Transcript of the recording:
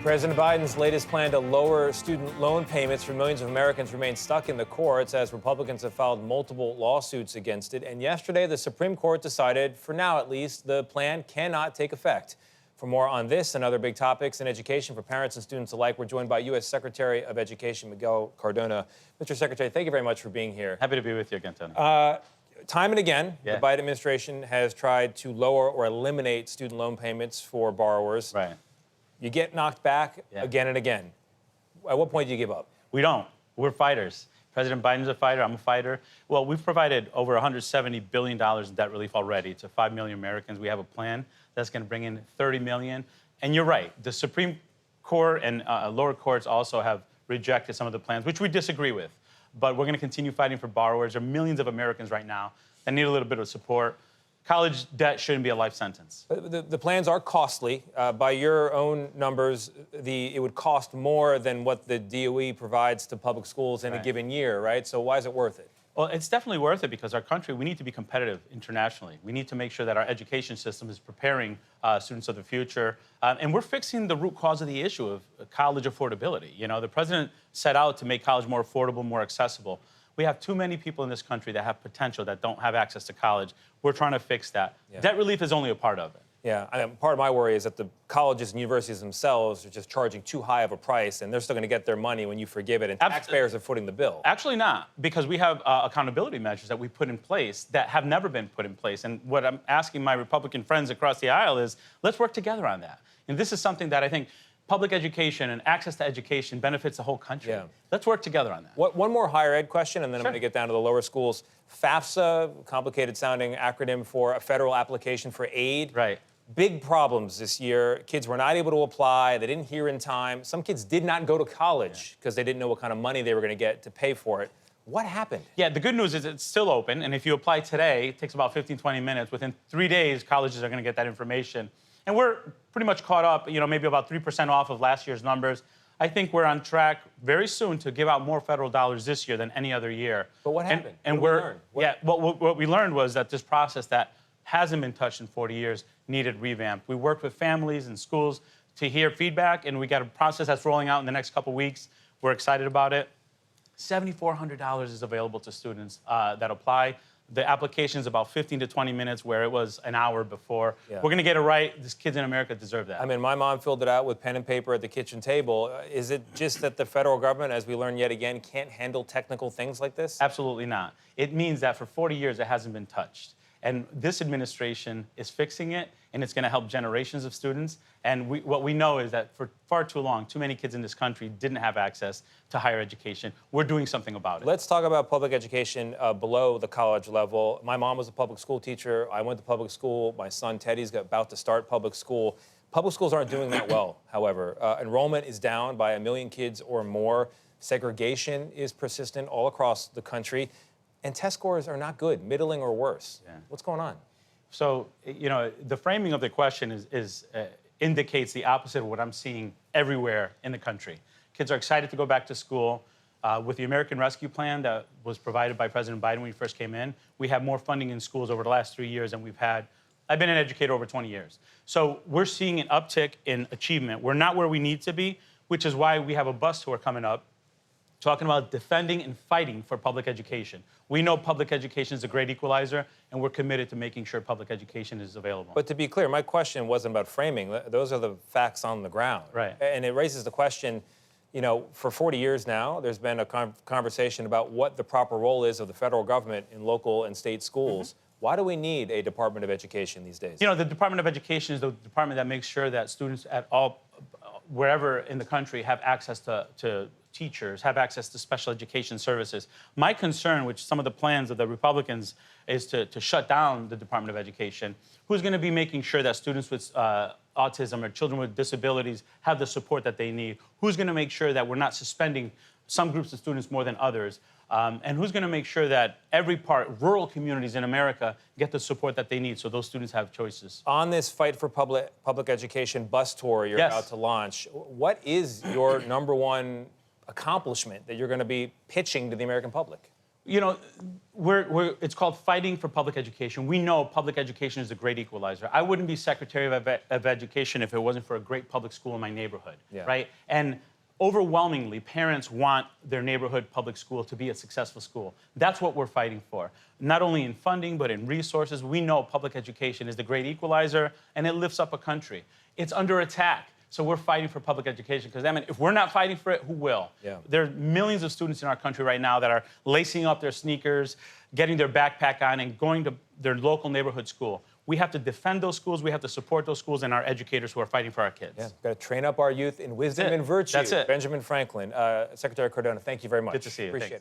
President Biden's latest plan to lower student loan payments for millions of Americans remains stuck in the courts as Republicans have filed multiple lawsuits against it. And yesterday, the Supreme Court decided, for now at least, the plan cannot take effect. For more on this and other big topics in education for parents and students alike, we're joined by U.S. Secretary of Education Miguel Cardona. Mr. Secretary, thank you very much for being here. Happy to be with you again, Tony. Time and again, the Biden administration has tried to lower or eliminate student loan payments for borrowers. Right. You get knocked back again and again. At what point do you give up? We don't. We're fighters. President Biden's a fighter. I'm a fighter. Well, we've provided over $170 billion in debt relief already to 5 million Americans. We have a plan that's going to bring in 30 million. And you're right. The Supreme Court and lower courts also have rejected some of the plans, which we disagree with. But we're going to continue fighting for borrowers. There are millions of Americans right now that need a little bit of support. College debt shouldn't be a life sentence. The plans are costly. By your own numbers, it would cost more than what the DOE provides to public schools in a given year, right? So why is it worth it? Well, it's definitely worth it because our country, we need to be competitive internationally. We need to make sure that our education system is preparing students of the future. And we're fixing the root cause of the issue of college affordability. You know, the president set out to make college more affordable, more accessible. We have too many people in this country that have potential that don't have access to college. We're trying to fix that. Debt relief is only a part of it. Yeah, part of my worry is that the colleges and universities themselves are just charging too high of a price, and they're still going to get their money when you forgive it, and taxpayers are footing the bill. Actually not, because we have accountability measures that we put in place that have never been put in place. And what I'm asking my Republican friends across the aisle is, let's work together on that. And this is something that I think public education and access to education benefits the whole country. Yeah. Let's work together on that. One more higher ed question, and then I'm going to get down to the lower schools. FAFSA, complicated-sounding acronym for a federal application for aid. Right. Big problems this year. Kids were not able to apply. They didn't hear in time. Some kids did not go to college because they didn't know what kind of money they were going to get to pay for it. What happened? Yeah, the good news is it's still open, and if you apply today, it takes about 15, 20 minutes. Within 3 days, colleges are going to get that information. And we're pretty much caught up, you know, maybe about 3% off of last year's numbers. I think we're on track very soon to give out more federal dollars this year than any other year. But what happened? And what we learned was that this process that hasn't been touched in 40 years needed revamped. We worked with families and schools to hear feedback, and we got a process that's rolling out in the next couple weeks. We're excited about it. $7,400 is available to students that apply. The application is about 15 to 20 minutes, where it was an hour before. Yeah. We're going to get it right. These kids in America deserve that. I mean, my mom filled it out with pen and paper at the kitchen table. Is it just that the federal government, as we learn yet again, can't handle technical things like this? Absolutely not. It means that for 40 years, it hasn't been touched. And this administration is fixing it, and it's going to help generations of students. And what we know is that for far too long, too many kids in this country didn't have access to higher education. We're doing something about it. Let's talk about public education below the college level. My mom was a public school teacher. I went to public school. My son, Teddy's about to start public school. Public schools aren't doing that well, however. Enrollment is down by 1 million kids or more. Segregation is persistent all across the country. And test scores are not good, middling or worse. Yeah. What's going on? So, you know, the framing of the question indicates the opposite of what I'm seeing everywhere in the country. Kids are excited to go back to school. With the American Rescue Plan that was provided by President Biden when he first came in, we have more funding in schools over the last 3 years than we've had. I've been an educator over 20 years. So we're seeing an uptick in achievement. We're not where we need to be, which is why we have a bus tour coming up talking about defending and fighting for public education. We know public education is a great equalizer, and we're committed to making sure public education is available. But to be clear, my question wasn't about framing. Those are the facts on the ground. Right. And it raises the question, you know, for 40 years now, there's been a conversation about what the proper role is of the federal government in local and state schools. Why do we need a Department of Education these days? You know, the Department of Education is the department that makes sure that students at wherever in the country have access to teachers, have access to special education services. My concern, which some of the plans of the Republicans, is to shut down the Department of Education. Who's going to be making sure that students with autism or children with disabilities have the support that they need? Who's going to make sure that we're not suspending some groups of students more than others? And who's going to make sure that rural communities in America get the support that they need so those students have choices? On this Fight for Public Education bus tour you're about to launch, what is your #1 accomplishment that you're going to be pitching to the American public? You know, it's called fighting for public education. We know public education is a great equalizer. I wouldn't be Secretary of Education if it wasn't for a great public school in my neighborhood, right? And overwhelmingly, parents want their neighborhood public school to be a successful school. That's what we're fighting for. Not only in funding, but in resources. We know public education is the great equalizer, and it lifts up a country. It's under attack. So we're fighting for public education because, I mean, if we're not fighting for it, who will? Yeah. There are millions of students in our country right now that are lacing up their sneakers, getting their backpack on, and going to their local neighborhood school. We have to defend those schools. We have to support those schools and our educators who are fighting for our kids. Yeah, got to train up our youth in wisdom and virtue. That's it. Benjamin Franklin, Secretary Cardona, thank you very much. Good to see you. Appreciate Thanks. it.